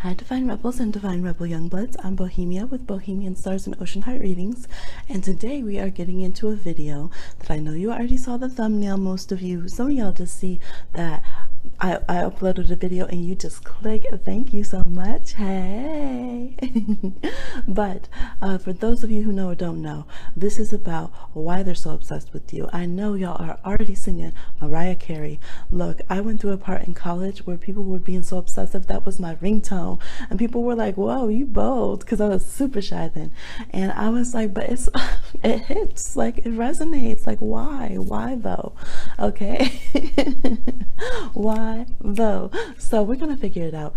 Hi Divine Rebels and Divine Rebel Youngbloods, I'm Bohemia with Bohemian Stars and Ocean Heart Readings, and today we are getting into a video that I know you already saw the thumbnail, most of you. Some of y'all just see that I uploaded a video and you just click. Thank you so much. Hey! But for those of you who know or don't know, this is about why they're so obsessed with you. I know y'all are already singing Mariah Carey. Look, I went through a part in college where people were being so obsessive that was my ringtone, and people were like, whoa, you bold, because I was super shy then. And I was like, but it hits, like it resonates, like why though? Okay. Why though? So we're gonna figure it out.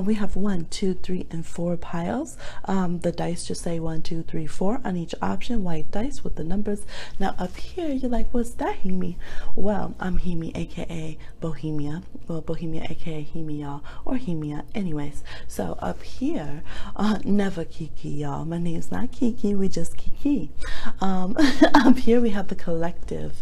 We have 1, 2, 3, and 4 piles. The dice just say 1, 2, 3, 4 on each option, white dice with the numbers. Now up here you're like, what's that, Heey? Well, I'm Heey, aka Bohemia. Well, Bohemia aka HemiLoah, or Hemia. Anyways, so up here, never Kiki, y'all. My name's not Kiki, we just Kiki. Up here we have the collective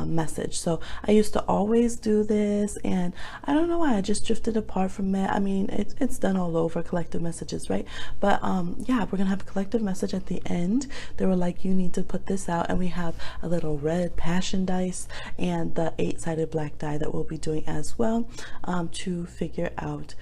message. So I used to always do this, and I don't know why I just drifted apart from it. I mean, it's done all over, collective messages, right? But yeah, we're gonna have a collective message at the end. They were like, you need to put this out, and we have a little red passion dice and the 8-sided black die that we'll be doing as well, to figure out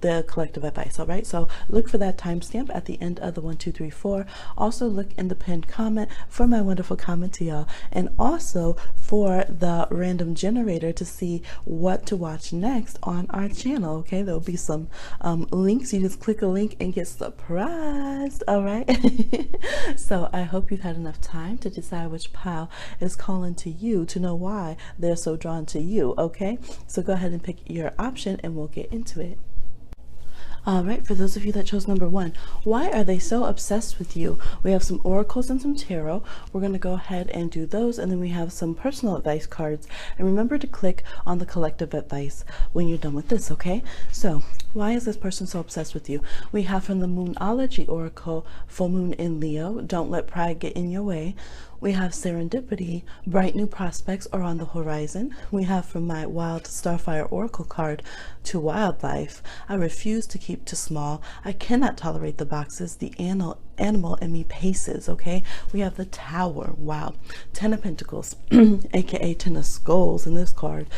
the collective advice. All right, so look for that timestamp at the end of the 1, 2, 3, 4. Also look in the pinned comment for my wonderful comment to y'all, and also for the random generator to see what to watch next on our channel. Okay, there'll be some links. You just click a link and get surprised. All right. So I hope you've had enough time to decide which pile is calling to you, to know why they're so drawn to you. Okay, so go ahead and pick your option and we'll get into it. All right, for those of you that chose number 1, why are they so obsessed with you? We have some oracles and some tarot. We're going to go ahead and do those, and then we have some personal advice cards. And remember to click on the collective advice when you're done with this, okay? So why is this person so obsessed with you? We have from the Moonology Oracle, full moon in Leo, don't let pride get in your way. We have serendipity, bright new prospects are on the horizon. We have from my wild Starfire Oracle card, to wildlife, I refuse to keep to small. I cannot tolerate the boxes. The animal in me paces. Okay, we have the Tower. Wow. 10 of Pentacles, aka 10 of Skulls in this card.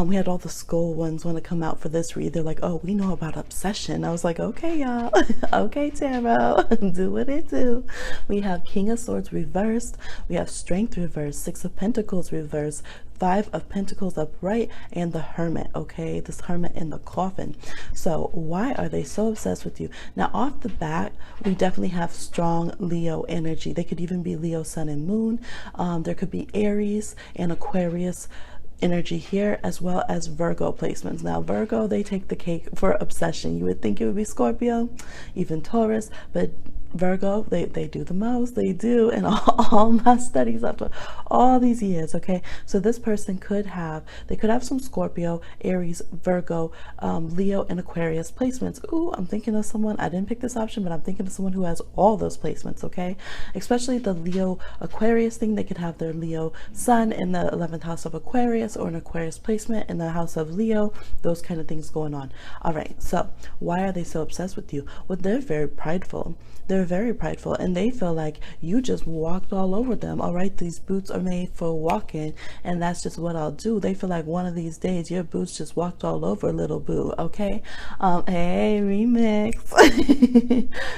We had all the skull ones want to come out for this read. They're like, oh, we know about obsession. I was like, okay, y'all. Okay, tarot, do what it do. We have King of Swords reversed. We have Strength reversed, 6 of Pentacles reversed, 5 of Pentacles upright, and the Hermit. Okay, this Hermit in the coffin. So why are they so obsessed with you? Now off the bat, we definitely have strong Leo energy. They could even be Leo sun and moon. There could be Aries and Aquarius energy here, as well as Virgo placements. Now Virgo, they take the cake for obsession. You would think it would be Scorpio, even Taurus, but Virgo, they do the most. They do. And all my studies after all these years. Okay, so this person could have some Scorpio, Aries, Virgo, Leo, and Aquarius placements. Ooh, I'm thinking of someone. I didn't pick this option, but I'm thinking of someone who has all those placements. Okay, especially the Leo Aquarius thing. They could have their Leo sun in the 11th house of Aquarius, or an Aquarius placement in the house of Leo. Those kind of things going on. All right, so why are they so obsessed with you? Well, they're very prideful. They're very prideful, and they feel like you just walked all over them. All right, these boots are made for walking, and that's just what I'll do. They feel like one of these days your boots just walked all over, little boo. Okay, hey, remix.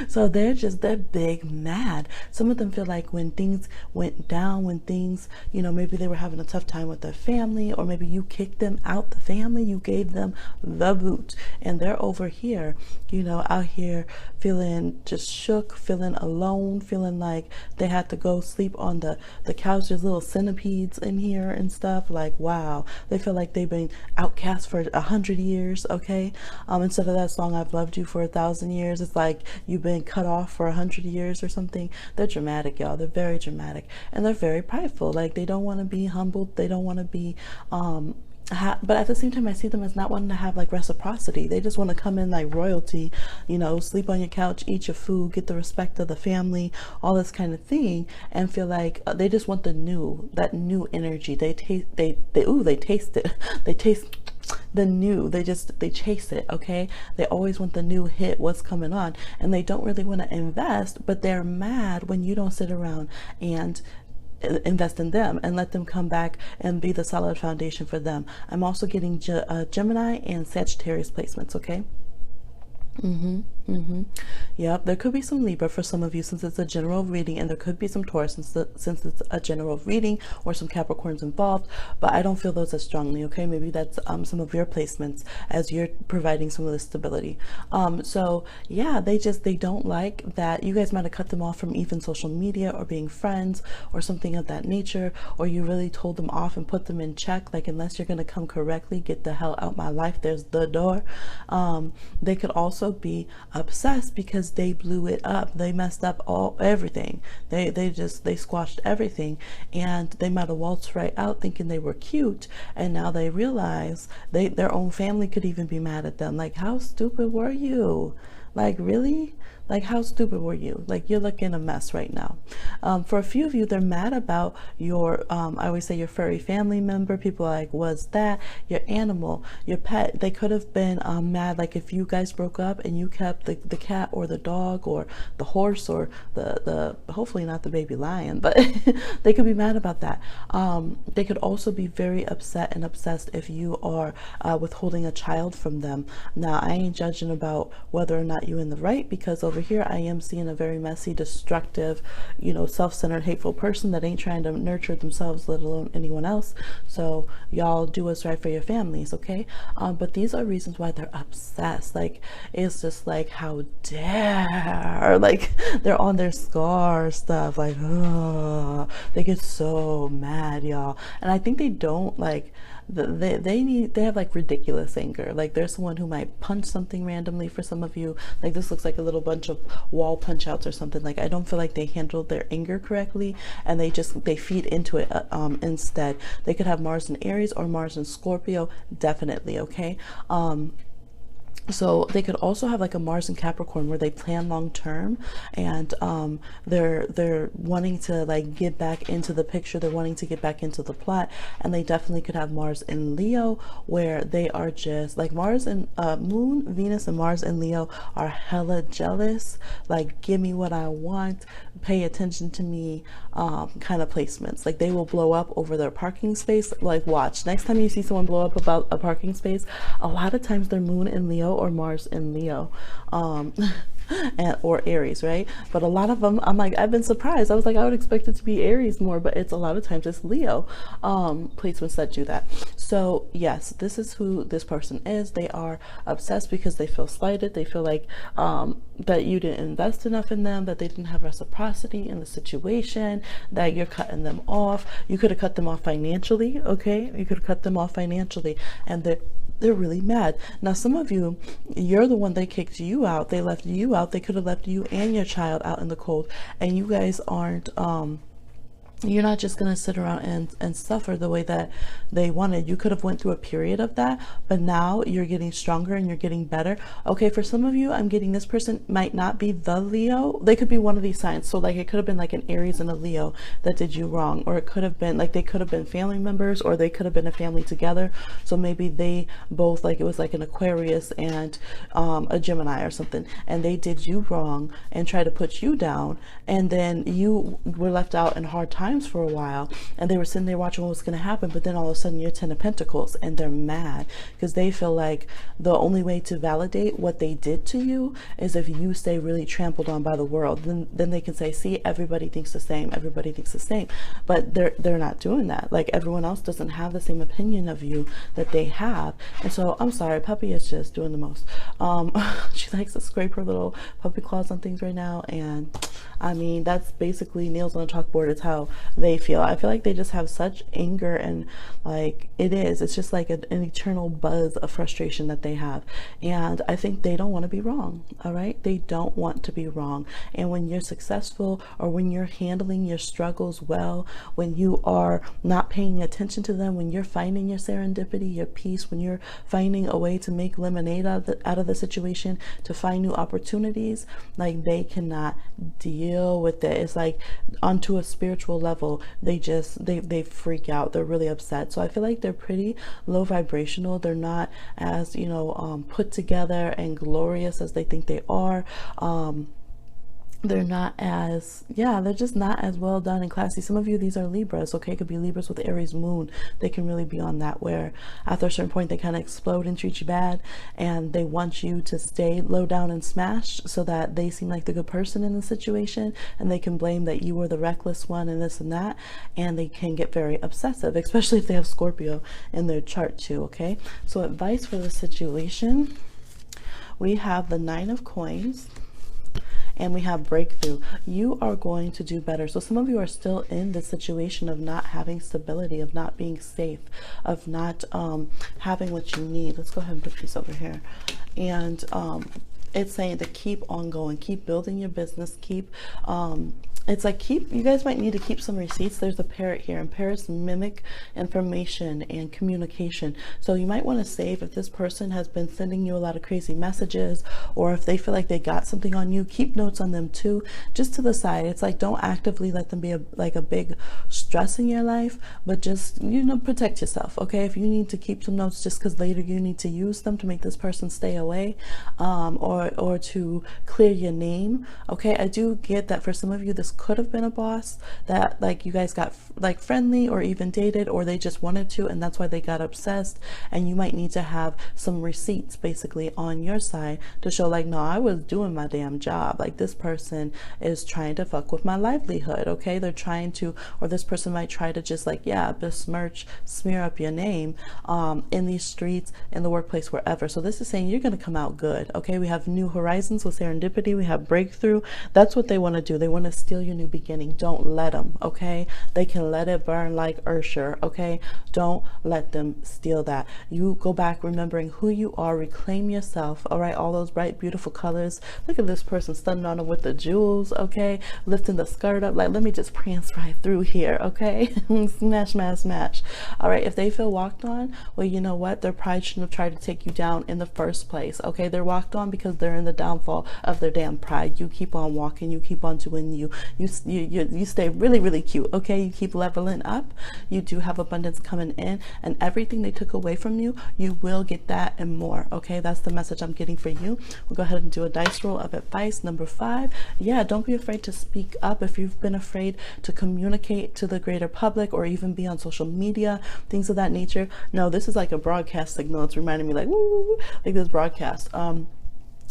So they're big mad. Some of them feel like when things went down, when things, you know, maybe they were having a tough time with their family, or maybe you kicked them out the family, you gave them the boot, and they're over here, you know, out here feeling just shook, feeling alone, feeling like they had to go sleep on the couch. There's little centipedes in here and stuff. Like, wow, they feel like they've been outcast for 100 years. Okay, instead of that song, I've loved you for 1,000 years, it's like you've been cut off for 100 years or something. They're dramatic, y'all. They're very dramatic, and they're very prideful. Like, they don't want to be humbled. They don't want to be but at the same time, I see them as not wanting to have like reciprocity. They just want to come in like royalty, you know, sleep on your couch, eat your food, get the respect of the family, all this kind of thing, and feel like they just want that new energy. They taste it. They taste the new. They chase it, okay? They always want the new hit, what's coming on, and they don't really want to invest, but they're mad when you don't sit around and invest in them and let them come back and be the solid foundation for them. I'm also getting Gemini and Sagittarius placements, okay? Yep, there could be some Libra for some of you since it's a general reading, and there could be some Taurus since it's a general reading, or some Capricorns involved, but I don't feel those as strongly, okay? Maybe that's some of your placements as you're providing some of the stability. So yeah, they don't like that. You guys might have cut them off from even social media or being friends or something of that nature, or you really told them off and put them in check, like, unless you're going to come correctly, get the hell out my life, there's the door. They could also be obsessed because they blew it up. They messed up everything. They squashed everything, and they might have waltzed right out thinking they were cute, and now they realize their own family could even be mad at them. Like, how stupid were you? Like, really? Like, how stupid were you? Like, you're looking a mess right now. For a few of you, they're mad about your, I always say your furry family member. People are like, was that your animal, your pet? They could have been mad, like if you guys broke up and you kept the cat or the dog or the horse or the hopefully not the baby lion, but they could be mad about that. They could also be very upset and obsessed if you are withholding a child from them. Now, I ain't judging about whether or not you're in the right, because over here I am seeing a very messy, destructive, self-centered, hateful person that ain't trying to nurture themselves, let alone anyone else. So y'all do what's right for your families, okay? But these are reasons why they're obsessed. Like, it's just like, how dare, like, they're on their scar stuff, like, they get so mad, y'all. And I think they don't like, they have like ridiculous anger. Like, there's someone who might punch something randomly for some of you. Like, this looks like a little bunch of wall punch outs or something. Like, I don't feel like they handled their anger correctly, and they feed into it instead. They could have Mars in Aries or Mars in Scorpio, definitely, okay? So they could also have like a Mars and Capricorn where they plan long term, and they're wanting to like get back into the picture, they're wanting to get back into the plot. And they definitely could have Mars in Leo, where they are just like Mars and Moon, Venus and Mars in Leo are hella jealous, like, give me what I want, pay attention to me, kind of placements. Like, they will blow up over their parking space. Like, watch, next time you see someone blow up about a parking space, a lot of times their Moon in Leo or Mars in Leo, or Aries, right? But a lot of them, I'm like, I've been surprised. I was like, I would expect it to be Aries more, but it's a lot of times it's Leo placements that do that. So yes, this is who this person is. They are obsessed because they feel slighted. They feel like that you didn't invest enough in them, that they didn't have reciprocity in the situation, that you're cutting them off. You could have cut them off financially, okay? You could have cut them off financially, and they're really mad. Now, some of you, you're the one that kicked you out. They left you out. They could have left you and your child out in the cold, and you guys aren't you're not just going to sit around and suffer the way that they wanted. You could have went through a period of that, but now you're getting stronger and you're getting better. Okay, for some of you, I'm getting this person might not be the Leo. They could be one of these signs. So like, it could have been like an Aries and a Leo that did you wrong, or it could have been like, they could have been family members, or they could have been a family together. So maybe they both, like, it was like an Aquarius and a Gemini or something, and they did you wrong and tried to put you down, and then you were left out in hard times for a while, and they were sitting there watching what was going to happen. But then all of a sudden you're 10 of Pentacles, and they're mad because they feel like the only way to validate what they did to you is if you stay really trampled on by the world. Then they can say, see, everybody thinks the same, everybody thinks the same. But they're not doing that. Like, everyone else doesn't have the same opinion of you that they have. And so I'm sorry, puppy is just doing the most. She likes to scrape her little puppy claws on things right now, and I mean, that's basically nails on a chalkboard. It's how they feel. I feel like they just have such anger, and like, it's just like an eternal buzz of frustration that they have. And I think they don't want to be wrong. All right, they don't want to be wrong. And when you're successful, or when you're handling your struggles well, when you are not paying attention to them, when you're finding your serendipity, your peace, when you're finding a way to make lemonade out of the situation, to find new opportunities, like, they cannot deal with it. It's like, onto a spiritual level, they freak out. They're really upset. So I feel like they're pretty low vibrational. They're not as, you know, put together and glorious as they think they are. They're not as, yeah, they're just not as well done and classy. Some of you, these are Libras, okay? It could be Libras with Aries moon. They can really be on that, where after a certain point they kind of explode and treat you bad, and they want you to stay low down and smashed so that they seem like the good person in the situation, and they can blame that you were the reckless one and this and that, and they can get very obsessive, especially if they have Scorpio in their chart too, okay? So advice for the situation, we have the 9 of Coins, and we have breakthrough. You are going to do better. So some of you are still in the situation of not having stability, of not being safe, of not having what you need. Let's go ahead and put this over here. And it's saying to keep on going, keep building your business, keep it's like you guys might need to keep some receipts. There's a parrot here, and parrots mimic information and communication. So you might want to save, if this person has been sending you a lot of crazy messages, or if they feel like they got something on you, keep notes on them too, just to the side. It's like, don't actively let them be like a big stress in your life, but just, you know, protect yourself, okay? If you need to keep some notes just because later you need to use them to make this person stay away, or to clear your name, okay? I do get that for some of you, this could have been a boss that like you guys got like friendly or even dated, or they just wanted to, and that's why they got obsessed. And you might need to have some receipts basically on your side to show like, no, I was doing my damn job. Like, this person is trying to fuck with my livelihood, okay? They're trying to, or this person might try to just like, yeah, besmirch, smear up your name in these streets, in the workplace, wherever. So this is saying you're going to come out good, okay? We have new horizons with serendipity. We have breakthrough. That's what they want to do. They want to steal your new beginning. Don't let them, okay? They can let it burn like Ursher, okay? Don't let them steal that. You go back remembering who you are, reclaim yourself, all right? All those bright, beautiful colors. Look at this person stunning on them with the jewels, okay? Lifting the skirt up, like, let me just prance right through here, okay? Smash, smash, smash. All right, if they feel walked on, well, you know what? Their pride shouldn't have tried to take you down in the first place, okay? They're walked on because they're in the downfall of their damn pride. You keep on walking, you keep on doing you. You stay really, really cute, okay? You keep leveling up. You do have abundance coming in, and everything they took away from you, you will get that and more, okay? That's the message I'm getting for you. We'll go ahead and do a dice roll of advice. Number 5, yeah, don't be afraid to speak up. If you've been afraid to communicate to the greater public or even be on social media, things of that nature, no, this is like a broadcast signal. It's reminding me like, woo, like this broadcast.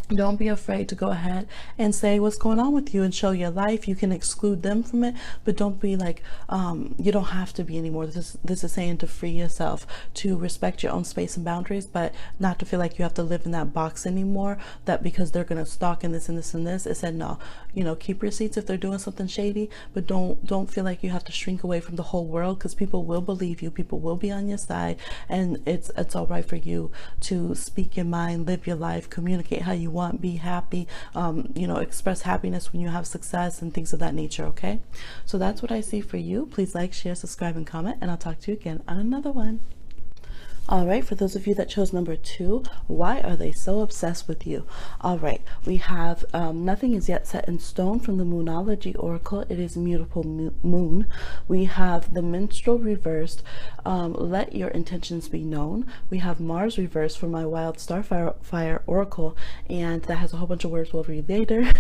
Don't be afraid to go ahead and say what's going on with you and show your life. You can exclude them from it, but don't be like, you don't have to be anymore. This is saying to free yourself, to respect your own space and boundaries, but not to feel like you have to live in that box anymore, that because they're going to stalk and this and this and this. It said, no, you know, keep receipts if they're doing something shady, but don't feel like you have to shrink away from the whole world, because people will believe you. People will be on your side, and it's all right for you to speak your mind, live your life, communicate how you want, be happy, you know, express happiness when you have success and things of that nature, okay? So that's what I see for you. Please like, share, subscribe, and comment, and I'll talk to you again on another one. All right, for those of you that chose number 2, why are they so obsessed with you? All right, we have nothing is yet set in stone from the Moonology Oracle. It is mutable moon. We have the minstrel reversed. Let your intentions be known. We have Mars reversed for my wild Starfire Oracle, and that has a whole bunch of words we'll read later.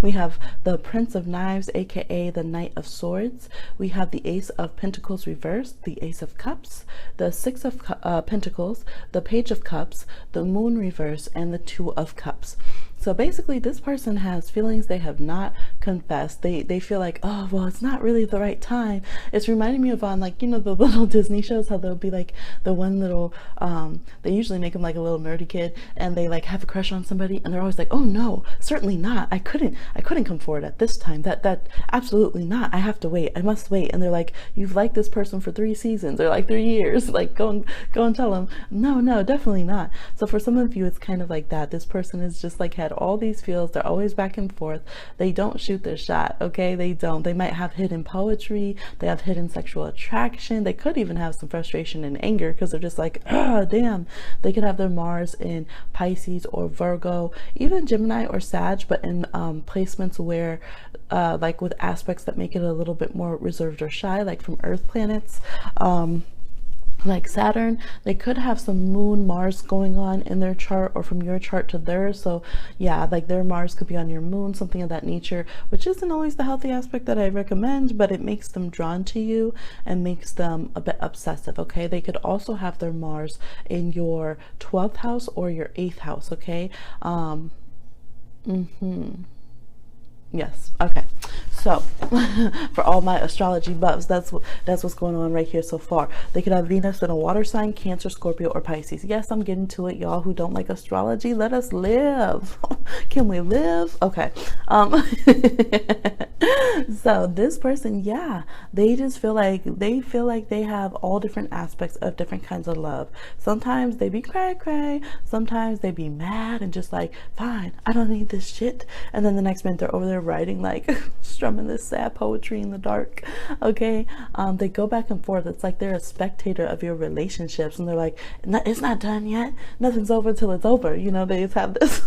We have the Prince of Knives, aka the Knight of Swords. We have the Ace of Pentacles reversed, the Ace of Cups, the Six of Pentacles, the Page of Cups, the Moon reverse, and the Two of Cups. So basically, this person has feelings they have not confessed. They feel like, oh, well, it's not really the right time. It's reminding me of on, like, you know, the little Disney shows, how they'll be like the one little, they usually make them like a little nerdy kid, and they like have a crush on somebody, and they're always like, oh no, certainly not. I couldn't come forward at this time. That absolutely not. I have to wait. I must wait. And they're like, you've liked this person for 3 seasons or like 3 years. Like, go and tell them, no, definitely not. So for some of you, it's kind of like that. This person is just like had all these feels. They're always back and forth. They don't shoot their shot, okay? They don't. They might have hidden poetry. They have hidden sexual attraction. They could even have some frustration and anger, because they're just like, oh, damn. They could have their Mars in Pisces or Virgo, even Gemini or Sag, but in placements where like with aspects that make it a little bit more reserved or shy, like from Earth planets. Like Saturn, they could have some Moon Mars going on in their chart, or from your chart to theirs. So yeah, like their Mars could be on your moon, something of that nature, which isn't always the healthy aspect that I recommend, but it makes them drawn to you and makes them a bit obsessive. Okay, they could also have their Mars in your 12th house or your 8th house. Okay. Yes. Okay. So for all my astrology buffs, that's what's going on right here so far. They could have Venus in a water sign, Cancer, Scorpio, or Pisces. Yes, I'm getting to it, y'all who don't like astrology. Let us live. Can we live? Okay. So this person, yeah, they just feel like they have all different aspects of different kinds of love. Sometimes they be cray. Sometimes they be mad and just like, fine, I don't need this shit. And then the next minute they're over there writing like strumming this sad poetry in the dark. Okay. They go back and forth. It's like they're a spectator of your relationships, and they're like, it's not done yet, nothing's over till it's over. You know, they just have this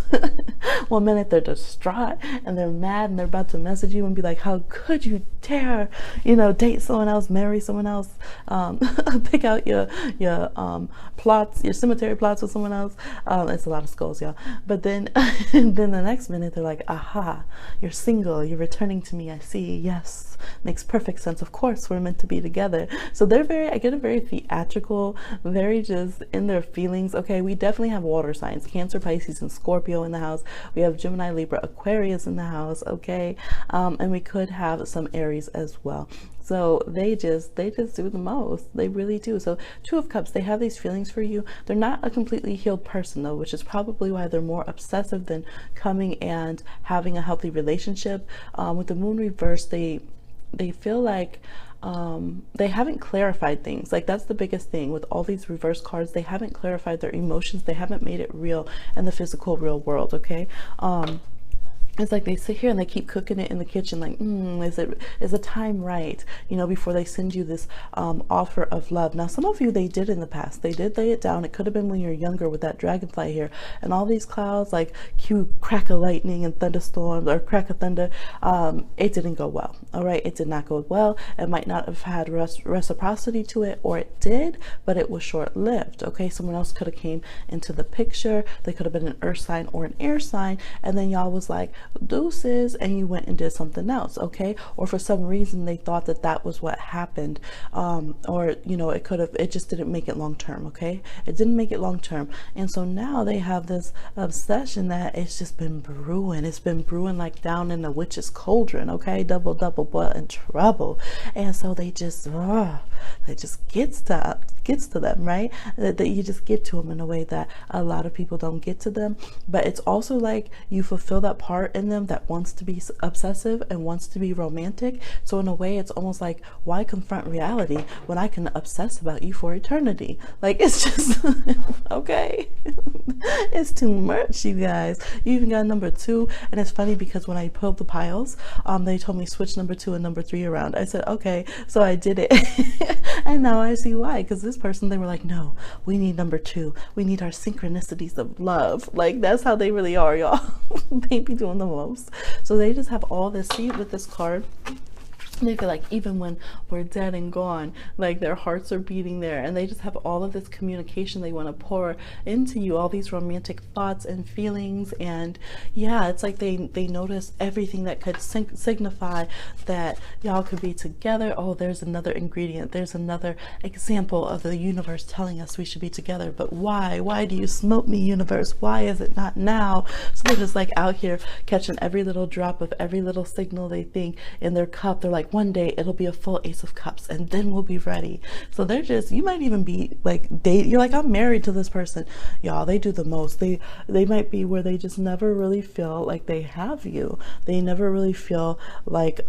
one minute they're distraught and they're mad and they're about to message you and be like, how could you dare, you know, date someone else, marry someone else, pick out your plots, your cemetery plots with someone else. It's a lot of skulls, y'all. But then then the next minute they're like, aha, you're single, you're returning to me, I see, yes, makes perfect sense, of course we're meant to be together. So they're I get a very theatrical, very just in their feelings. Okay, we definitely have water signs, Cancer, Pisces, and Scorpio in the house. We have Gemini, Libra, Aquarius in the house. Okay, and we could have some Aries as well. So they just do the most. They really do. So Two of Cups, they have these feelings for you. They're not a completely healed person though, which is probably why they're more obsessive than coming and having a healthy relationship. With the Moon reverse, they feel like they haven't clarified things. Like that's the biggest thing with all these reverse cards. They haven't clarified their emotions. They haven't made it real in the physical real world. Okay. It's like they sit here and they keep cooking it in the kitchen like, is the time right, you know, before they send you this offer of love. Now some of you, they did in the past, they did lay it down. It could have been when you're younger with that dragonfly here and all these clouds, like cute crack of lightning and thunderstorms or crack of thunder. It didn't go well. All right, it did not go well. It might not have had reciprocity to it, or it did, but it was short-lived. Okay, someone else could have came into the picture. They could have been an earth sign or an air sign, and then y'all was like, deuces, and you went and did something else. Okay, or for some reason they thought that was what happened, or you know, it just didn't make it long term. Okay, it didn't make it long term, and so now they have this obsession that it's just been brewing. It's been brewing like down in the witch's cauldron. Okay, double boiling trouble, and so they just gets to them, right? That you just get to them in a way that a lot of people don't get to them. But it's also like you fulfill that part in them that wants to be obsessive and wants to be romantic. So in a way, it's almost like, why confront reality when I can obsess about you for eternity? Like, it's just okay. It's too much, you guys. You even got number 2, and it's funny because when I pulled the piles, they told me switch number 2 and number 3 around. I said okay, so I did it. And now I see why, because this person, they were like, no, we need number 2, we need our synchronicities of love. Like, that's how they really are, y'all. They be doing the most. So they just have all this. See, with this card, they feel like even when we're dead and gone, like their hearts are beating there, and they just have all of this communication they want to pour into you, all these romantic thoughts and feelings. And yeah, it's like they notice everything that could signify that y'all could be together. Oh, there's another ingredient, there's another example of the universe telling us we should be together. But why do you smote me, universe? Why is it not now? So they're just like out here catching every little drop of every little signal they think in their cup. They're like, one day it'll be a full Ace of Cups and then we'll be ready. So they're just, you might even be like, you're like, I'm married to this person. Y'all, they do the most. They might be where they just never really feel like they have you. They never really feel like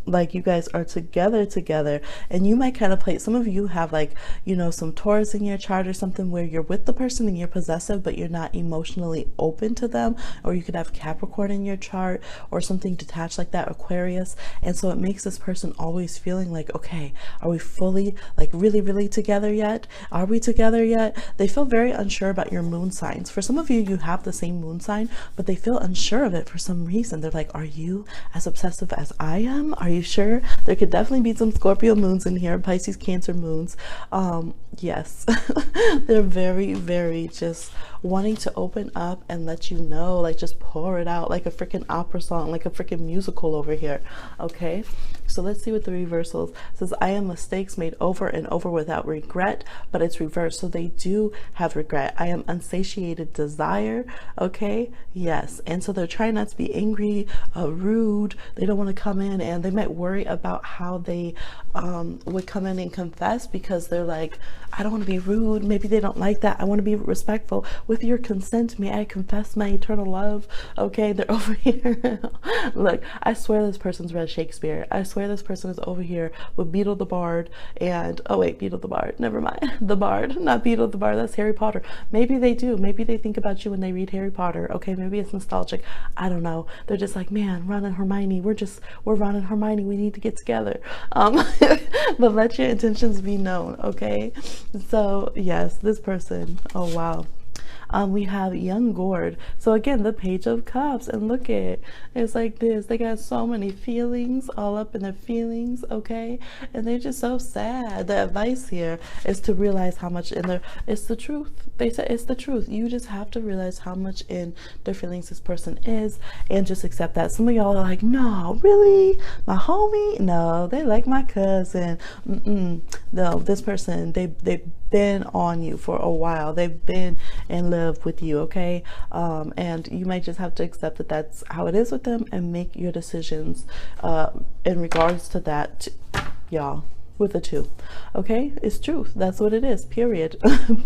like you guys are together, and you might kind of play, some of you have like, you know, some Taurus in your chart or something where you're with the person and you're possessive but you're not emotionally open to them, or you could have Capricorn in your chart or something detached like that, Aquarius. And so it makes this person always feeling like, okay, are we fully like really together yet? Are we together yet? They feel very unsure about your moon signs. For some of you, you have the same moon sign, but they feel unsure of it for some reason. They're like, are you as obsessive as I am? Are you sure? There could definitely be some Scorpio moons in here, Pisces, Cancer moons. Yes. They're very just wanting to open up and let you know, like just pour it out like a freaking opera song, like a freaking musical over here. Okay, so let's see what the reversals. It says, I am mistakes made over and over without regret, but it's reversed, so they do have regret. I am unsatiated desire. Okay, yes. And so they're trying not to be angry, rude. They don't want to come in, and they might worry about how they would come in and confess, because they're like, I don't want to be rude. Maybe they don't like that. I want to be respectful. With your consent, may I confess my eternal love? Okay, they're over here. Look, I swear this person's read Shakespeare. I swear this person is over here with Beetle the Bard and, oh wait, Beetle the Bard, never mind. The Bard, not Beetle the Bard, that's Harry Potter. Maybe they do. Maybe they think about you when they read Harry Potter. Okay, maybe it's nostalgic. I don't know. They're just like, man, Ron and Hermione, we're Ron and Hermione, we need to get together. But let your intentions be known, okay? So yes, this person, oh wow. We have young gourd. So again, the Page of Cups, and look at, it's like this. They got so many feelings, all up in their feelings, okay? And they're just so sad. The advice here is to realize how much in their, it's the truth. They said it's the truth. You just have to realize how much in their feelings this person is, and just accept that. Some of y'all are like, no, really? My homie? No, they like my cousin. No, this person, they've been on you for a while. They've been in love with you, okay? And you might just have to accept that that's how it is with them, and make your decisions in regards to that, y'all, with a 2. Okay, it's truth. That's what it is, period.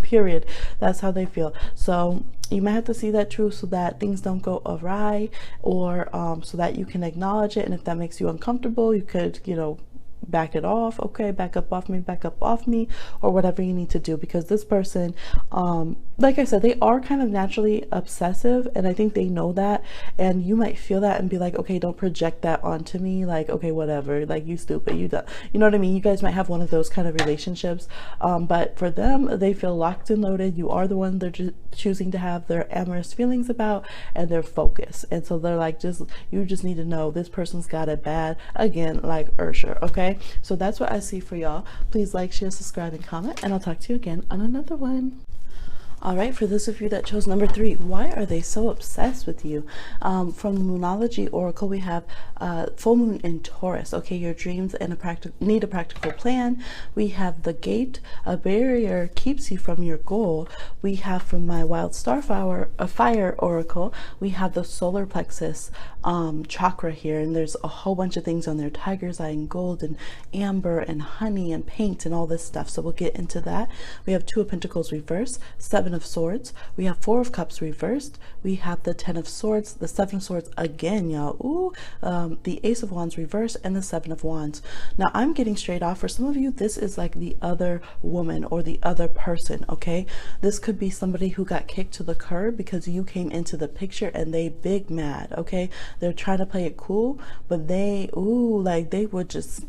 Period. That's how they feel. So you might have to see that truth so that things don't go awry, or so that you can acknowledge it. And if that makes you uncomfortable, you could, you know, back it off. Okay, back up off me, or whatever you need to do, because this person, like I said, they are kind of naturally obsessive, and I think they know that, and you might feel that and be like, okay, don't project that onto me, like, okay, whatever, like, you stupid, you know what I mean? You guys might have one of those kind of relationships, but for them, they feel locked and loaded. You are the one they're choosing to have their amorous feelings about, and their focus. And so they're like, you just need to know this person's got it bad, again, like Ursher. Okay, so that's what I see for y'all. Please like, share, subscribe, and comment, and I'll talk to you again on another one. All right, for those of you that chose number 3, why are they so obsessed with you? From the Moonology Oracle, we have full moon in Taurus. Okay, your dreams and need a practical plan. We have the Gate, a barrier keeps you from your goal. We have from my Wild Starfire, a Fire Oracle, we have the solar plexus chakra here, and there's a whole bunch of things on there: tiger's eye and gold and amber and honey and paint and all this stuff. So we'll get into that. We have 2 of Pentacles reversed, 7 of Swords, we have 4 of Cups reversed, we have the 10 of Swords, the 7 of Swords again, y'all. Ooh, the Ace of Wands reversed, and the 7 of Wands. Now I'm getting straight off, for some of you, this is like the other woman or the other person. Okay, this could be somebody who got kicked to the curb because you came into the picture, and they big mad. Okay, they're trying to play it cool, but they, ooh, like they would just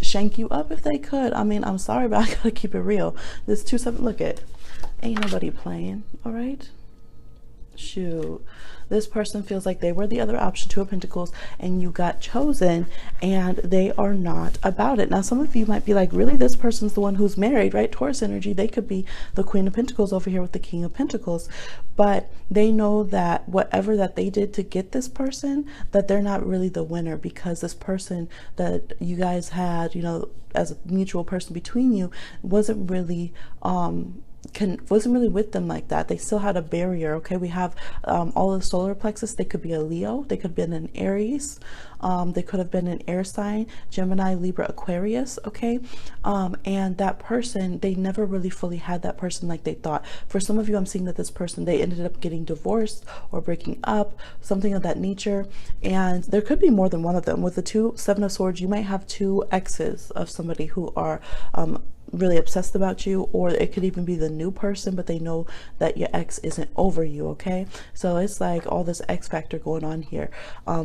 shank you up if they could. I mean, I'm sorry, but I gotta keep it real. This 2-7, look at, ain't nobody playing. All right, shoot, this person feels like they were the other option, 2 of Pentacles, and you got chosen, and they are not about it. Now some of you might be like, really, this person's the one who's married, right? Taurus energy, they could be the Queen of Pentacles over here with the King of Pentacles, but they know that whatever that they did to get this person, that they're not really the winner, because this person that you guys had, you know, as a mutual person between you, wasn't really wasn't really with them like that. They still had a barrier. Okay, we have all the solar plexus. They could be a Leo, they could have been an Aries, they could have been an air sign, Gemini, Libra, Aquarius. Okay, and that person, they never really fully had that person like they thought. For some of you, I'm seeing that this person, they ended up getting divorced or breaking up, something of that nature. And there could be more than one of them. With the Seven of Swords, you might have two exes of somebody who are really obsessed about you, or it could even be the new person, but they know that your ex isn't over you. Okay, so it's like all this X factor going on here.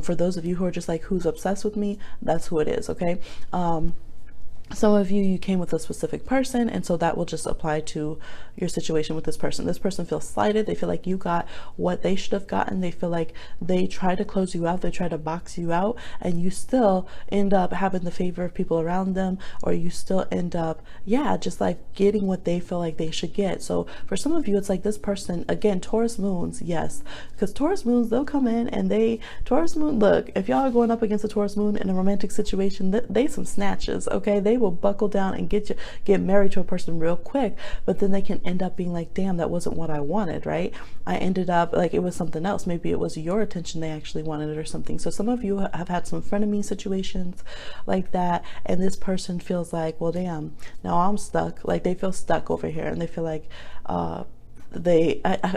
For those of you who are just like, who's obsessed with me, that's who it is. Okay, some of you came with a specific person, and so that will just apply to your situation with this person. This person feels slighted. They feel like you got what they should have gotten. They feel like they try to close you out, they try to box you out, and you still end up having the favor of people around them, or you still end up, yeah, just like getting what they feel like they should get. So for some of you, it's like this person, again, Taurus moons, yes, because Taurus moons, they'll come in and Taurus moon, look, if y'all are going up against a Taurus moon in a romantic situation, they some snatches. Okay, they will buckle down and get married to a person real quick, but then they can end up being like, damn, that wasn't what I wanted, right? I ended up like, it was something else. Maybe it was your attention they actually wanted or something. So some of you have had some frenemy situations like that, and this person feels like, well, damn, now I'm stuck. Like they feel stuck over here, and they feel like I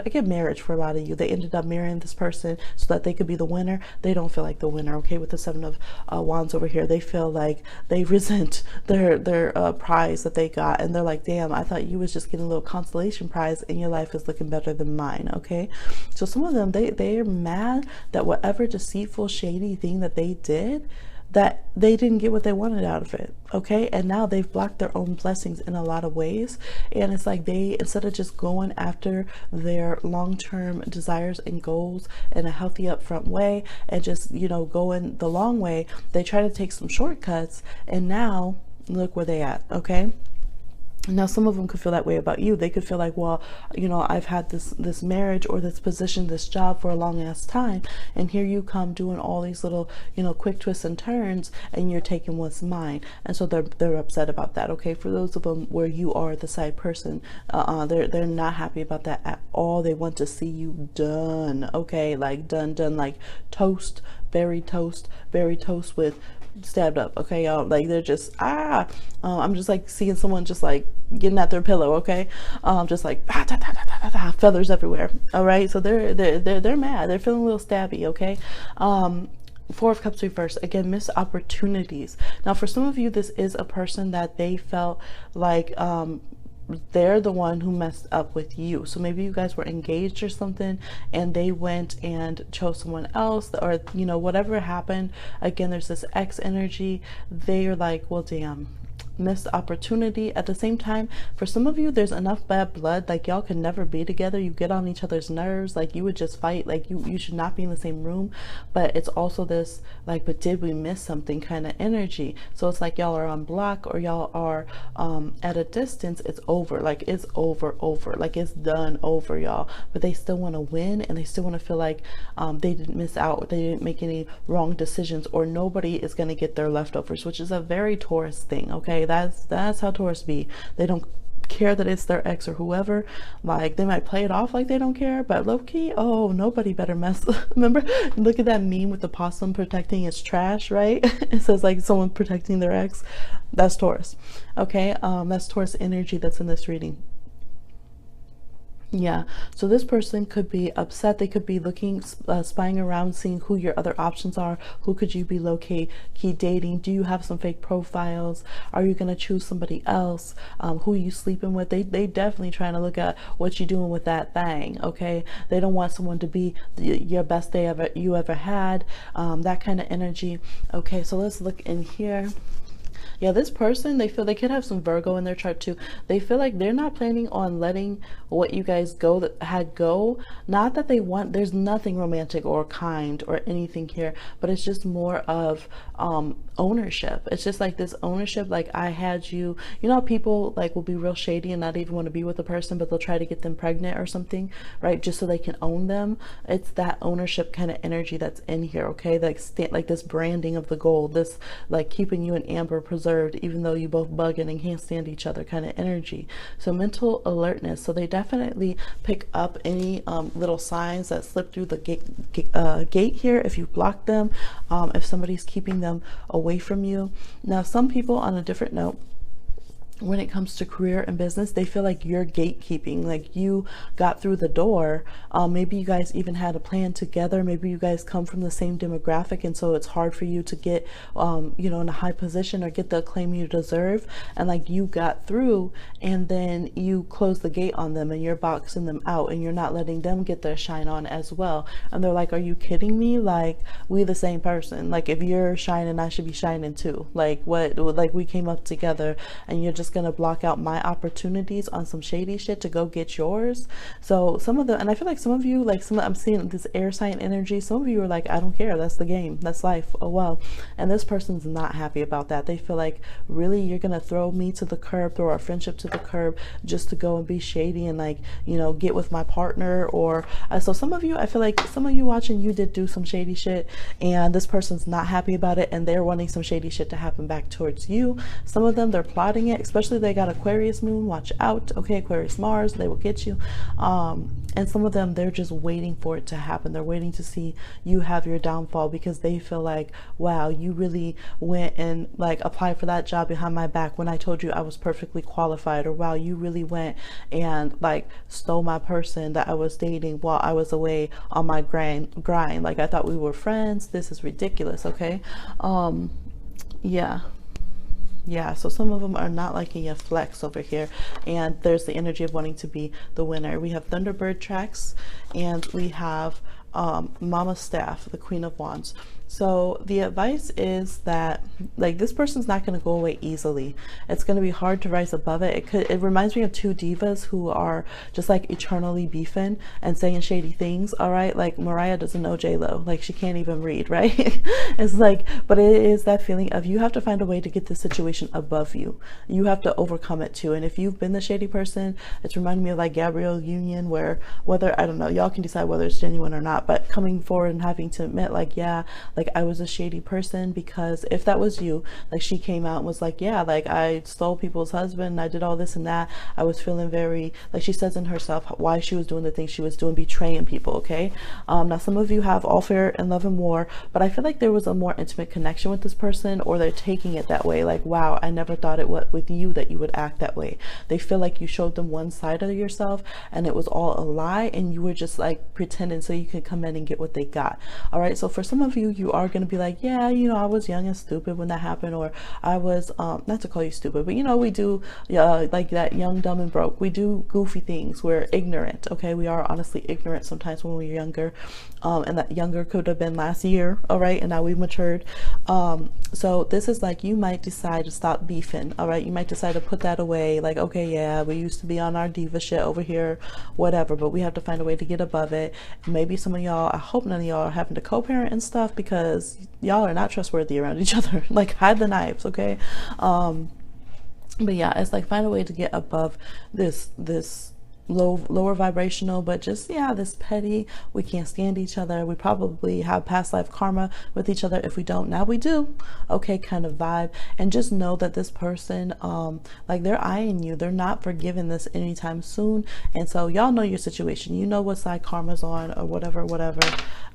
get marriage for a lot of you. They ended up marrying this person so that they could be the winner. They don't feel like the winner. Okay, with the Seven of Wands over here, they feel like they resent their prize that they got, and they're like, damn, I thought you was just getting a little consolation prize and your life is looking better than mine. Okay, so some of them, they're mad that whatever deceitful, shady thing that they did, that they didn't get what they wanted out of it. Okay, and now they've blocked their own blessings in a lot of ways, and it's like they, instead of just going after their long-term desires and goals in a healthy upfront way and just, you know, going the long way, they try to take some shortcuts, and now look where they at. Okay, now some of them could feel that way about you. They could feel like, well, you know, I've had this marriage or this position, this job for a long ass time, and here you come doing all these little, you know, quick twists and turns, and you're taking what's mine. And so they're upset about that. Okay, for those of them where you are the side person, they're not happy about that at all. They want to see you done. Okay, like done, like toast, very toast with stabbed up. Okay, y'all, like they're just I'm just like seeing someone just like getting at their pillow. Okay, just like feathers everywhere. All right, so they're mad, they're feeling a little stabby. Okay, Four of Cups reversed, again, missed opportunities. Now for some of you, this is a person that they felt like they're the one who messed up with you. So maybe you guys were engaged or something, and they went and chose someone else, or, you know, whatever happened. Again, there's this X energy. They're like, well, damn, missed opportunity. At the same time, for some of you, there's enough bad blood, like y'all can never be together. You get on each other's nerves, like you would just fight, like you should not be in the same room. But it's also this like, but did we miss something kind of energy. So it's like y'all are on block, or y'all are at a distance. It's over, like it's over, like it's done over, y'all. But they still want to win, and they still want to feel like they didn't miss out, they didn't make any wrong decisions, or nobody is going to get their leftovers, which is a very Taurus thing. Okay, that's how Taurus be. They don't care that it's their ex or whoever. Like they might play it off like they don't care, but low-key, oh, nobody better mess. Remember, look at that meme with the possum protecting its trash, right? It says like someone protecting their ex. That's Taurus. Okay, that's Taurus energy that's in this reading. Yeah, so this person could be upset. They could be looking, spying around, seeing who your other options are. Who could you be low-key dating? Do you have some fake profiles? Are you going to choose somebody else? Who are you sleeping with? They definitely trying to look at what you're doing with that thing. Okay, they don't want someone to be your best day you ever had. That kind of energy. Okay, so let's look in here. Yeah, this person, they feel they could have some Virgo in their chart too. They feel like they're not planning on letting what you guys go. Not that they want, there's nothing romantic or kind or anything here, but it's just more of ownership. It's just like this ownership, like I had you. You know how people like will be real shady and not even want to be with the person, but they'll try to get them pregnant or something, right? Just so they can own them. It's that ownership kind of energy that's in here. Okay, like this branding of the gold, this like keeping you in amber, preserving reserved, even though you both bugging and can't stand each other kind of energy. So mental alertness. So they definitely pick up any little signs that slip through the gate here if you block them, if somebody's keeping them away from you. Now, some people, on a different note, when it comes to career and business, they feel like you're gatekeeping, like you got through the door. Maybe you guys even had a plan together. Maybe you guys come from the same demographic, and so it's hard for you to get, you know, in a high position or get the acclaim you deserve. And like you got through, and then you close the gate on them, and you're boxing them out, and you're not letting them get their shine on as well. And they're like, "Are you kidding me? Like, we the same person. Like, if you're shining, I should be shining too. Like, what? Like, we came up together, and you're just gonna block out my opportunities on some shady shit to go get yours." So some of the, and I feel like some of you, like I'm seeing this air sign energy, some of you are like, "I don't care, that's the game, that's life, oh well." And this person's not happy about that. They feel like, really, you're gonna throw me to the curb, throw our friendship to the curb, just to go and be shady and, like, you know, get with my partner. Or so some of you, I feel like some of you watching, you did do some shady shit, and this person's not happy about it, and they're wanting some shady shit to happen back towards you. Some of them, they're plotting it, especially they got Aquarius moon, watch out, okay? Aquarius Mars, they will get you. And some of them, they're just waiting for it to happen. They're waiting to see you have your downfall, because they feel like, wow, you really went and like applied for that job behind my back when I told you I was perfectly qualified. Or wow, you really went and like stole my person that I was dating while I was away on my grind. Like, I thought we were friends. This is ridiculous, okay? Yeah, so some of them are not liking your flex over here, and there's the energy of wanting to be the winner. We have Thunderbird tracks, and we have Mama Staff, the Queen of Wands. So the advice is that, like, this person's not going to go away easily. It's going to be hard to rise above it. It reminds me of two divas who are just like eternally beefing and saying shady things. All right, like Mariah doesn't know J-Lo, like she can't even read, right? It's like, but it is that feeling of, you have to find a way to get the situation above you. You have to overcome it too. And if you've been the shady person, it's reminding me of like Gabrielle Union, where, whether, I don't know, y'all can decide whether it's genuine or not, but coming forward and having to admit, like, yeah, like I was a shady person. Because if that was you, like, she came out and was like, yeah, like I stole people's husband, I did all this and that, I was feeling very, like she says in herself why she was doing the things she was doing, betraying people, okay? Now some of you have All Fair and Love and War, but I feel like there was a more intimate connection with this person, or they're taking it that way, like, wow, I never thought it was with you that you would act that way. They feel like you showed them one side of yourself and it was all a lie, and you were just like pretending so you could come in and get what they got. All right, so for some of you, you are going to be like, yeah, you know, I was young and stupid when that happened, or I was not to call you stupid, but you know, we do like that, young, dumb, and broke. We do goofy things. We're ignorant, okay? We are honestly ignorant sometimes when we're younger, and that younger could have been last year, all right? And now we've matured. So this is like, you might decide to stop beefing, all right? You might decide to put that away, like, okay, yeah, we used to be on our diva shit over here, whatever, but we have to find a way to get above it. Maybe some of y'all, I hope none of y'all are having to co-parent and stuff, because y'all are not trustworthy around each other. Like, hide the knives, okay? But yeah, it's like, find a way to get above this lower vibrational, but just, yeah, this petty, we can't stand each other, we probably have past life karma with each other, if we don't, now we do, okay, kind of vibe. And just know that this person, like, they're eyeing you, they're not forgiving this anytime soon. And so y'all know your situation, you know what side karma's on, or whatever,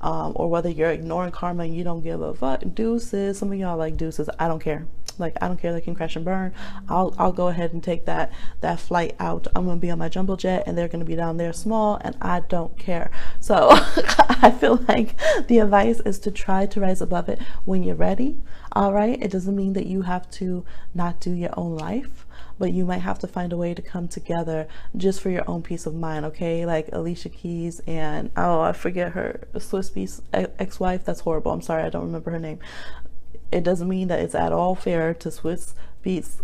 or whether you're ignoring karma and you don't give a fuck. Deuces, some of y'all like deuces, I don't care. Like, I don't care, they can crash and burn. I'll go ahead and take that flight out. I'm gonna be on my jumbo jet, and they're gonna be down there small, and I don't care. So I feel like the advice is to try to rise above it when you're ready. All right, it doesn't mean that you have to not do your own life, but you might have to find a way to come together just for your own peace of mind, okay? Like Alicia Keys and, oh, I forget her, Swiss Beats ex-wife. That's horrible. I'm sorry, I don't remember her name. It doesn't mean that it's at all fair to Swiss Beats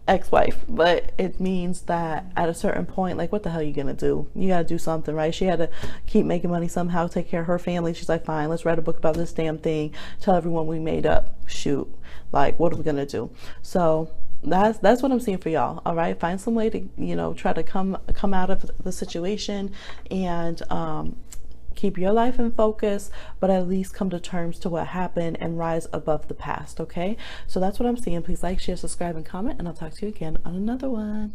ex-wife, but it means that at a certain point, like, what the hell are you gonna do? You gotta do something, right? She had to keep making money somehow, take care of her family. She's like, fine, let's write a book about this damn thing, tell everyone we made up. Shoot, like, what are we gonna do? So that's what I'm seeing for y'all. All right, find some way to, you know, try to come out of the situation, and keep your life in focus, but at least come to terms to what happened and rise above the past. Okay, so that's what I'm seeing. Please like, share, subscribe, and comment, and I'll talk to you again on another one.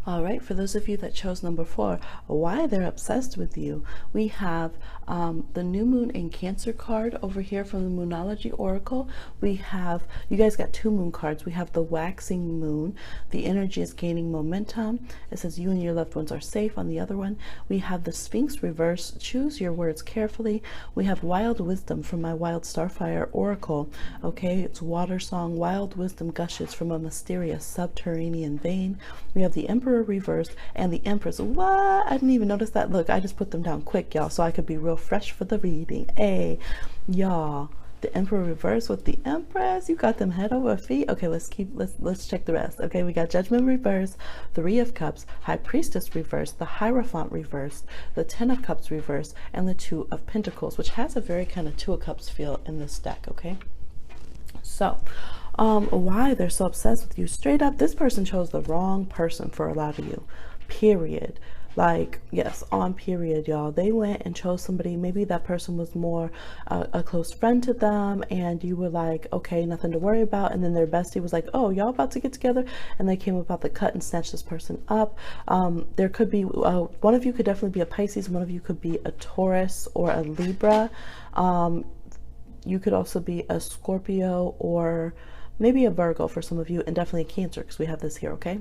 All right, for those of you that chose number 4, why they're obsessed with you, we have the new moon in Cancer card over here from the Moonology Oracle. We have, you guys got 2 moon cards. We have the waxing moon. The energy is gaining momentum. It says you and your loved ones are safe. On the other one, we have the Sphinx reverse. Choose your words carefully. We have wild wisdom from my wild Starfire Oracle. Okay, it's water song. Wild wisdom gushes from a mysterious subterranean vein. We have the Emperor reversed and the Empress. What? I didn't even notice that. Look, I just put them down quick, y'all, so I could be real fresh for the reading. Hey, y'all, the Emperor reversed with the Empress. You got them head over feet. Okay, let's check the rest. Okay, we got Judgment reversed, 3 of Cups, High Priestess reversed, the Hierophant reversed, the 10 of Cups reversed, and the 2 of Pentacles, which has a very kind of 2 of Cups feel in this deck. Okay, so why they're so obsessed with you. Straight up, this person chose the wrong person for a lot of you, period. Like, yes, on period, y'all. They went and chose somebody, maybe that person was more a close friend to them, and you were like, okay, nothing to worry about. And then their bestie was like, oh, y'all about to get together, and they came about the cut and snatched this person up. There could be one of you could definitely be a Pisces, one of you could be a Taurus or a Libra. You could also be a Scorpio or maybe a Virgo for some of you, and definitely a Cancer, because we have this here. Okay,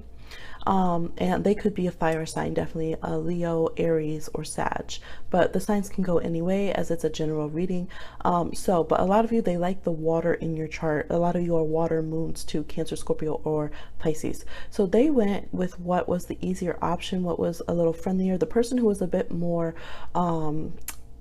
and they could be a fire sign, definitely a Leo, Aries, or Sag, but the signs can go anyway, as it's a general reading. But a lot of you, they like the water in your chart. A lot of you are water moons too, Cancer, Scorpio, or Pisces. So they went with what was the easier option, what was a little friendlier, the person who was a bit more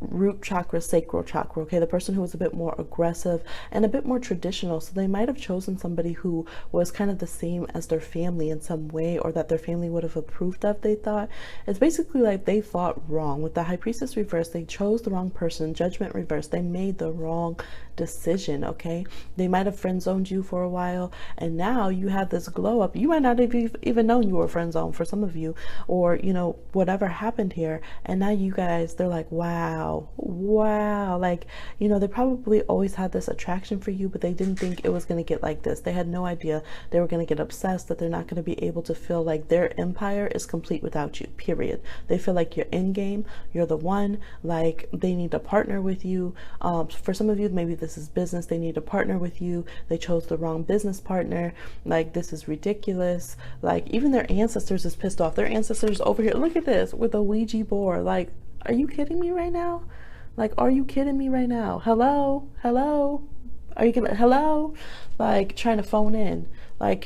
root chakra, sacral chakra. Okay, the person who was a bit more aggressive and a bit more traditional. So they might have chosen somebody who was kind of the same as their family in some way, or that their family would have approved of. They thought it's basically like they thought wrong. With the High Priestess reversed, they chose the wrong person. Judgment reversed, they made the wrong decision. Okay, they might have friend zoned you for a while, and now you have this glow up. You might not have even known you were friend zoned for some of you, or you know, whatever happened here, and now you guys, they're like, wow, like, you know, they probably always had this attraction for you, but they didn't think it was going to get like this. They had no idea they were going to get obsessed, that they're not going to be able to feel like their empire is complete without you, period. They feel like you're in game, you're the one, like they need to partner with you. For some of you, maybe this is business, they need to partner with you. They chose the wrong business partner. Like, this is ridiculous. Like, even their ancestors is pissed off. Their ancestors over here, look at this, with a Ouija board. Like, are you kidding me right now? Like, are you kidding me right now? Hello? Are you gonna, hello? Like, trying to phone in. Like,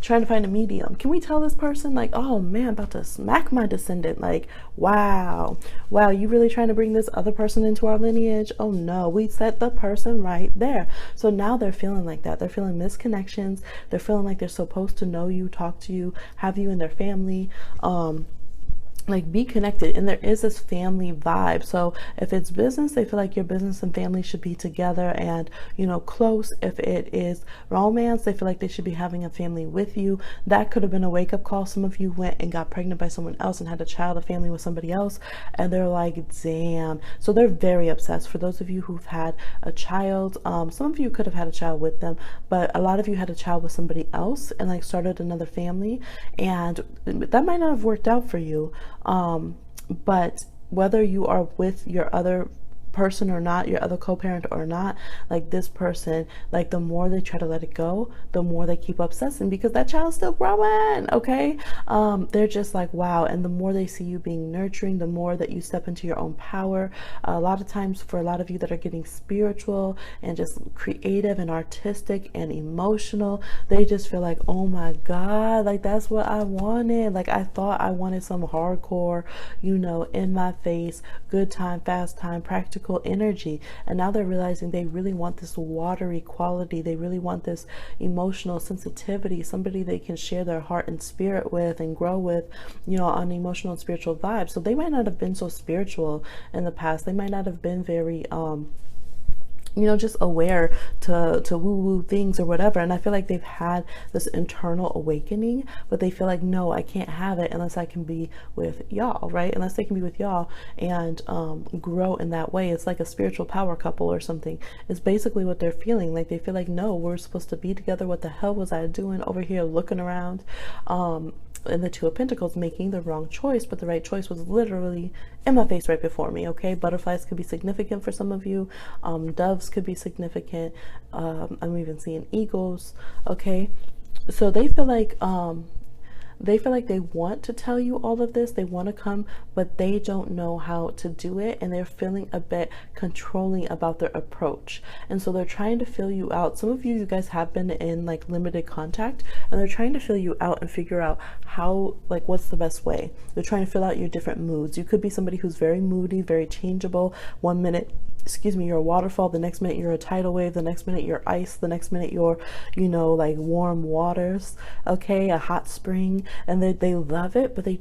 trying to find a medium. Can we tell this person, like, oh man, about to smack my descendant? Like, wow, you really trying to bring this other person into our lineage? Oh no, we set the person right there. So now they're feeling like that. They're feeling misconnections. They're feeling like they're supposed to know you, talk to you, have you in their family. Like, be connected, and there is this family vibe. So if it's business, they feel like your business and family should be together and, you know, close. If it is romance, they feel like they should be having a family with you. That could have been a wake-up call. Some of you went and got pregnant by someone else and had a child, a family with somebody else, and they're like, damn. So they're very obsessed. For those of you who've had a child, some of you could have had a child with them, but a lot of you had a child with somebody else and like started another family, and that might not have worked out for you. But whether you are with your other person or not, your other co-parent or not, like, this person, like, the more they try to let it go, the more they keep obsessing, because that child's still growing. Okay, they're just like, wow. And the more they see you being nurturing, the more that you step into your own power. A lot of times, for a lot of you that are getting spiritual and just creative and artistic and emotional, they just feel like, oh my god, like, that's what I wanted. Like, I thought I wanted some hardcore, you know, in my face, good time, fast time, practical energy, and now they're realizing they really want this watery quality. They really want this emotional sensitivity, somebody they can share their heart and spirit with and grow with, you know, on emotional and spiritual vibes. So they might not have been so spiritual in the past. They might not have been very you know, just aware to woo-woo things or whatever. And I feel like they've had this internal awakening, but they feel like, no, I can't have it unless I can be with y'all, right? Unless they can be with y'all and grow in that way. It's like a spiritual power couple or something. It's basically what they're feeling. Like they feel like, no, we're supposed to be together. What the hell was I doing over here looking around? And the Two of Pentacles, making the wrong choice, but the right choice was literally in my face right before me. Okay, butterflies could be significant for some of you. Doves could be significant. I'm even seeing eagles. Okay, so they feel like they want to tell you all of this. They want to come, but they don't know how to do it. And they're feeling a bit controlling about their approach. And so they're trying to feel you out. Some of you guys have been in like limited contact, and they're trying to feel you out and figure out how, like, what's the best way. They're trying to fill out your different moods. You could be somebody who's very moody, very changeable. 1 minute, excuse me, you're a waterfall, the next minute you're a tidal wave, the next minute you're ice, the next minute you're, you know, like warm waters, okay, a hot spring. And they love it, but they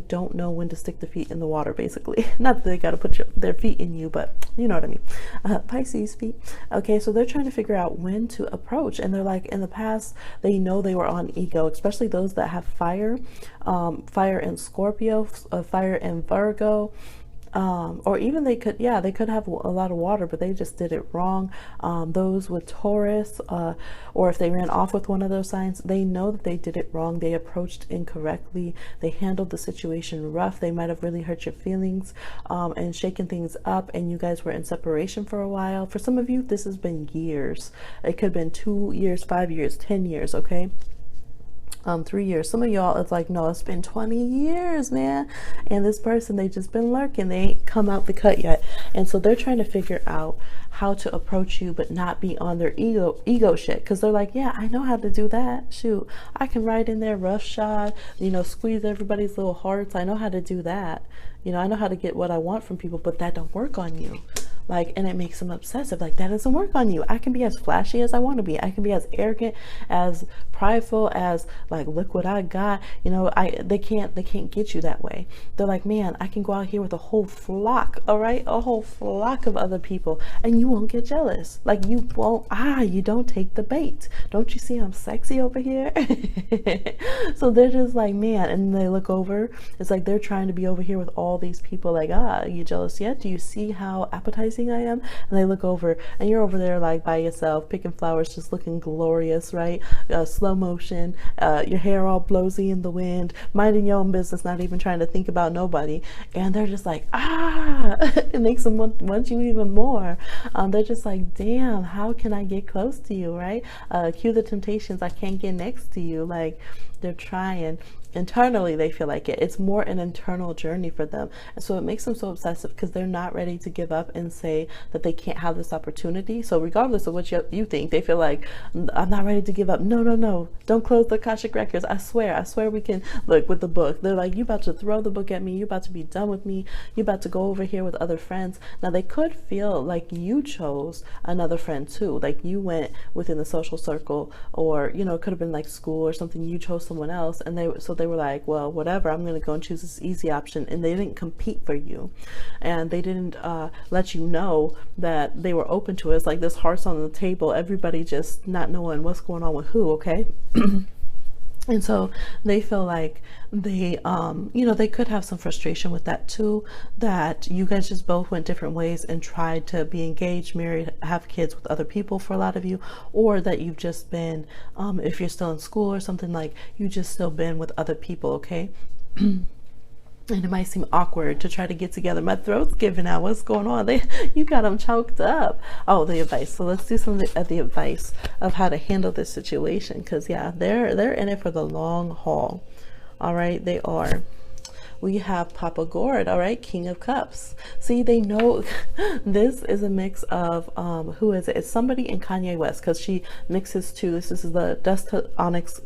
don't know when to stick the feet in the water, basically. Not that they got to put their feet in you, but you know what I mean. Pisces feet. Okay, so they're trying to figure out when to approach, and they're like, in the past they know they were on ego, especially those that have fire, fire in Scorpio, fire in Virgo. Or even they could have a lot of water, but they just did it wrong. Those with Taurus, or if they ran off with one of those signs, they know that they did it wrong. They approached incorrectly. They handled the situation rough. They might have really hurt your feelings, and shaken things up, and you guys were in separation for a while. For some of you, this has been years. It could have been 2 years, 5 years, 10 years, okay? 3 years. Some of y'all, it's like, no, it's been 20 years, man. And this person, they just been lurking. They ain't come out the cut yet. And so they're trying to figure out how to approach you, but not be on their ego shit. Cause they're like, yeah, I know how to do that. Shoot, I can ride in there roughshod, you know, squeeze everybody's little hearts. I know how to do that. You know, I know how to get what I want from people, but that don't work on you. Like, and it makes them obsessive. Like, that doesn't work on you. I can be as flashy as I want to be. I can be as arrogant, as prideful, as like, look what I got. You know, they can't get you that way. They're like, man, I can go out here with a whole flock, all right, a whole flock of other people, and you won't get jealous. Like, you won't. You don't take the bait. Don't you see I'm sexy over here? So they're just like, man, and they look over. It's like they're trying to be over here with all these people. Like, are you jealous yet? Do you see how appetizing I am? And they look over, and you're over there like by yourself, picking flowers, just looking glorious, right? Slow motion, your hair all blowsy in the wind, minding your own business, not even trying to think about nobody. And they're just like, it makes them want you even more. They're just like, damn, how can I get close to you, right? Cue the Temptations, I can't get next to you. Like, they're trying. Internally, they feel like it's more an internal journey for them. And so it makes them so obsessive, because they're not ready to give up and say that they can't have this opportunity. So regardless of what you think, they feel like, I'm not ready to give up. No, don't close the Akashic records. I swear we can. Look, with the book, they're like, you about to throw the book at me, you about to be done with me, you about to go over here with other friends. Now they could feel like you chose another friend too, like you went within the social circle, or, you know, it could have been like school or something, you chose someone else, and they were like, well, whatever, I'm going to go and choose this easy option. And they didn't compete for you, and they didn't let you know that they were open to it. It's like this hearts on the table, everybody just not knowing what's going on with who, okay? And so they feel like they, you know, they could have some frustration with that too, that you guys just both went different ways and tried to be engaged, married, have kids with other people for a lot of you, or that you've just been, if you're still in school or something, like you just still been with other people, okay? And it might seem awkward to try to get together. My throat's giving out. What's going on? You got them choked up. Oh, the advice. So let's do some of the advice of how to handle this situation. Because yeah, they're in it for the long haul. All right, they are. We have Papa Gord, all right, King of Cups. See, they know this is a mix of, who is it? It's somebody in Kanye West, because she mixes two. This is the Dust to Onyx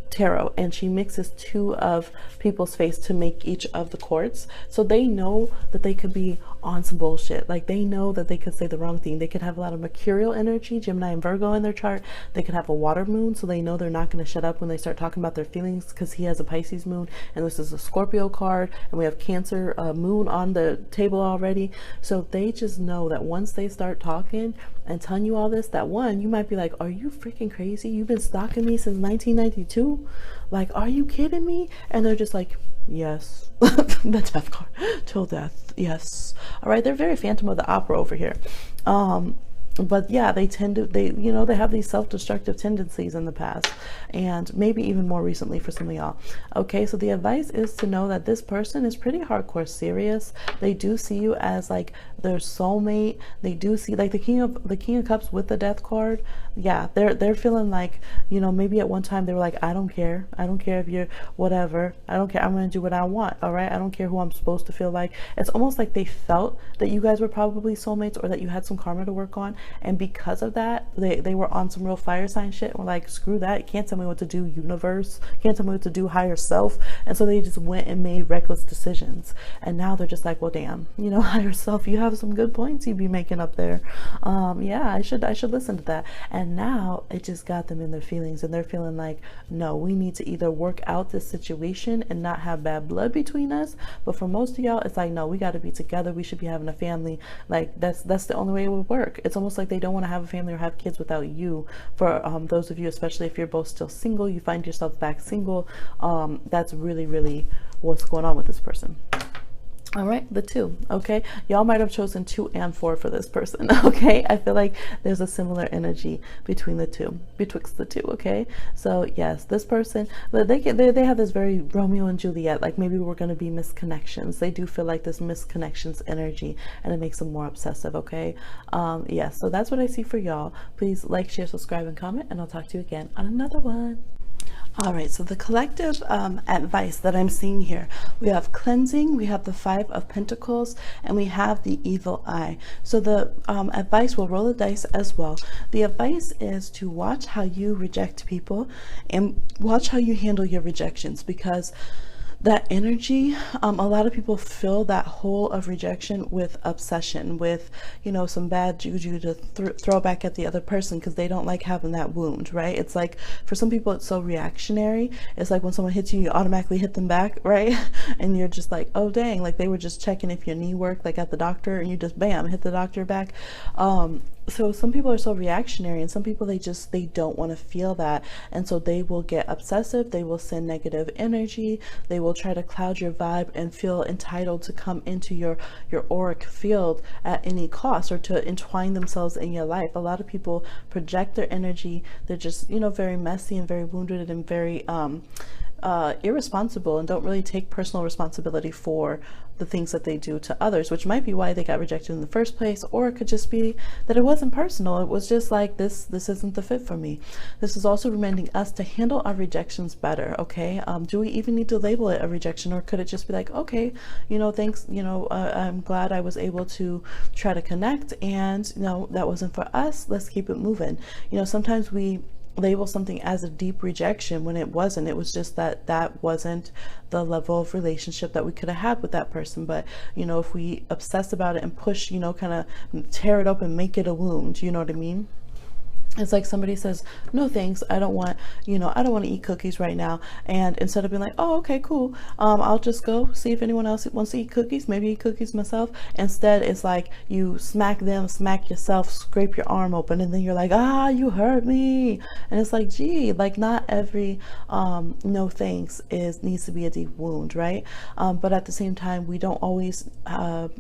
tarot, and she mixes two of people's face to make each of the cords. So they know that they could be on some bullshit. Like they know that they could say the wrong thing. They could have a lot of mercurial energy, Gemini and Virgo in their chart. They could have a water moon, so they know they're not going to shut up when they start talking about their feelings, because he has a Pisces moon and this is a Scorpio card, and we have Cancer moon on the table already. So they just know that once they start talking and telling you all this, that one, you might be like, are you freaking crazy? You've been stalking me since 1992? Like, are you kidding me? And they're just like, yes. The death card, till death, yes. All right, they're very Phantom of the Opera over here. But yeah, they tend to, they have these self-destructive tendencies in the past, and maybe even more recently for some of y'all. Okay, so the advice is to know that this person is pretty hardcore serious. They do see you as like their soulmate. They do see like the King of Cups with the Death card. Yeah, they're feeling like, maybe at one time they were like, I don't care if you're whatever, I don't care, I'm gonna do what I want. All right, I don't care who I'm supposed to feel like. It's almost like they felt that you guys were probably soulmates, or that you had some karma to work on, and because of that, they were on some real fire sign shit, and were like, screw that, you can't tell me what to do, universe, you can't tell me what to do, higher self. And so they just went and made reckless decisions, and now they're just like, well damn, higher self, you have some good points you be making up there. Yeah, I should listen to that. And now it just got them in their feelings, and they're feeling like, no, we need to either work out this situation and not have bad blood between us. But for most of y'all, it's like, no, we got to be together, we should be having a family. Like that's the only way it would work. It's almost like they don't want to have a family or have kids without you. For those of you, especially if you're both still single, you find yourself back single, that's really, really what's going on with this person. All right, the 2. Okay, y'all might have chosen 2 and 4 for this person. Okay, I feel like there's a similar energy between the two, betwixt the two. Okay, so yes, this person, they have this very Romeo and Juliet, like maybe we're going to be misconnections. They do feel like this misconnections energy, and it makes them more obsessive. Okay, yes, so that's what I see for y'all. Please like, share, subscribe, and comment, and I'll talk to you again on another one. All right, so the collective advice that I'm seeing here, we have cleansing, we have the 5 of Pentacles, and we have the evil eye. So the advice, will roll the dice as well. The advice is to watch how you reject people and watch how you handle your rejections, because that energy, a lot of people fill that hole of rejection with obsession, with some bad juju to throw back at the other person, because they don't like having that wound, right? It's like, for some people it's so reactionary. It's like when someone hits you, you automatically hit them back, right? And you're just like, oh dang, like they were just checking if your knee worked, like at the doctor, and you just bam, hit the doctor back. So some people are so reactionary, and some people, they don't want to feel that, and so they will get obsessive. They will send negative energy. They will try to cloud your vibe and feel entitled to come into your auric field at any cost, or to entwine themselves in your life. A lot of people project their energy. They're just very messy and very wounded and very irresponsible, and don't really take personal responsibility for the things that they do to others, which might be why they got rejected in the first place. Or it could just be that it wasn't personal. It was just like, this isn't the fit for me. This is also reminding us to handle our rejections better. Okay, do we even need to label it a rejection, or could it just be like, okay, thanks, I'm glad I was able to try to connect, and that wasn't for us, let's keep it moving. Sometimes we label something as a deep rejection when it wasn't. It was just that wasn't the level of relationship that we could have had with that person. But if we obsess about it and push, kind of tear it up and make it a wound, you know what I mean? It's like somebody says, no thanks, I don't want to eat cookies right now. And instead of being like, oh, okay, cool, I'll just go see if anyone else wants to eat cookies, maybe eat cookies myself. Instead, it's like you smack them, smack yourself, scrape your arm open, and then you're like, ah, you hurt me. And it's like, gee, like not every no thanks needs to be a deep wound, right? But at the same time, we don't always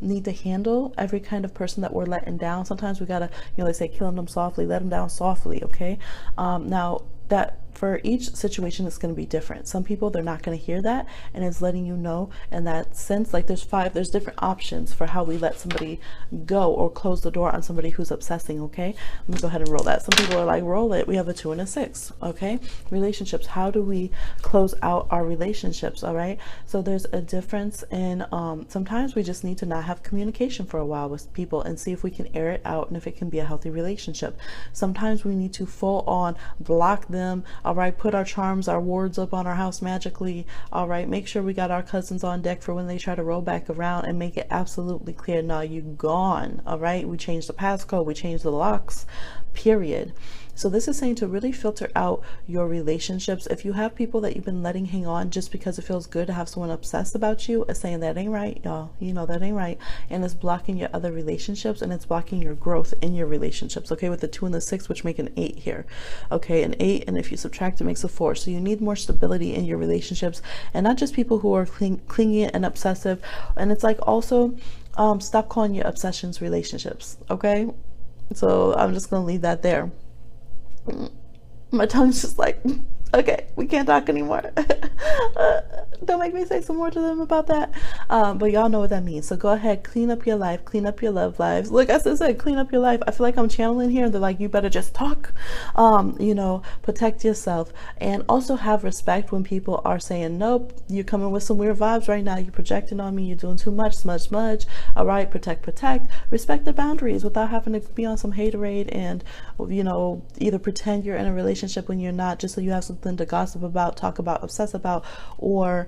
need to handle every kind of person that we're letting down. Sometimes we gotta, they say, killing them softly, let them down softly. Okay, now that for each situation it's going to be different. Some people, they're not going to hear that, and it's letting you know in that sense, like there's different options for how we let somebody go or close the door on somebody who's obsessing. Okay, let me go ahead and roll that. Some people are like, roll it. We have a 2 and a 6. Okay, relationships, how do we close out our relationships? All right, so there's a difference in sometimes we just need to not have communication for a while with people and see if we can air it out and if it can be a healthy relationship. Sometimes we need to full on block them, All right, put our charms, our wards up on our house magically. All right, make sure we got our cousins on deck for when they try to roll back around, and make it absolutely clear, no, you gone. All right, we changed the passcode, we changed the locks, period. So this is saying to really filter out your relationships. If you have people that you've been letting hang on just because it feels good to have someone obsessed about you, it's saying that ain't right, y'all. You know, that ain't right. And it's blocking your other relationships, and it's blocking your growth in your relationships. Okay, with the 2 and the 6, which make an 8 here. Okay, an 8, and if you subtract, it makes a 4. So you need more stability in your relationships, and not just people who are clingy and obsessive. And it's like also stop calling your obsessions relationships. Okay, so I'm just gonna leave that there. My tongue's just like, okay, we can't talk anymore. Don't make me say some more to them about that. But y'all know what that means. So go ahead, clean up your life, clean up your love lives. Look, as I said, clean up your life. I feel like I'm channeling here. They're like, you better just talk. You know, protect yourself, and also have respect when people are saying, nope, you're coming with some weird vibes right now. You're projecting on me. You're doing too much, smudge. All right, protect. Respect the boundaries without having to be on some haterade and, you know, either pretend you're in a relationship when you're not, just so you have something to gossip about, talk about, obsess about, or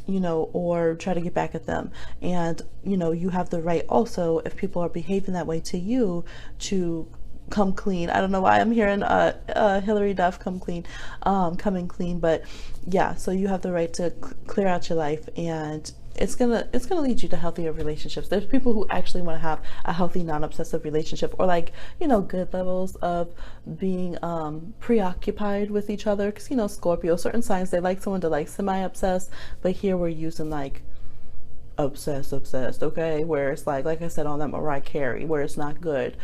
you know, or try to get back at them. And you know, you have the right also, if people are behaving that way to you, to come clean. I don't know why I'm hearing Hillary Duff come clean, coming clean, but yeah, so you have the right to clear out your life, and it's gonna lead you to healthier relationships. There's people who actually want to have a healthy, non-obsessive relationship, or like, you know, good levels of being preoccupied with each other, because you know, Scorpio, certain signs, they like someone to like semi-obsessed, but here we're using like obsessed, okay, where it's like I said on that Mariah Carey, where it's not good.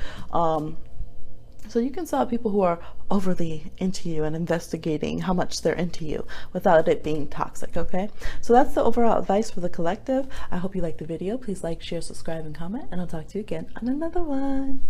So you can saw people who are overly into you and investigating how much they're into you without it being toxic, okay? So that's the overall advice for the collective. I hope you liked the video. Please like, share, subscribe, and comment, and I'll talk to you again on another one.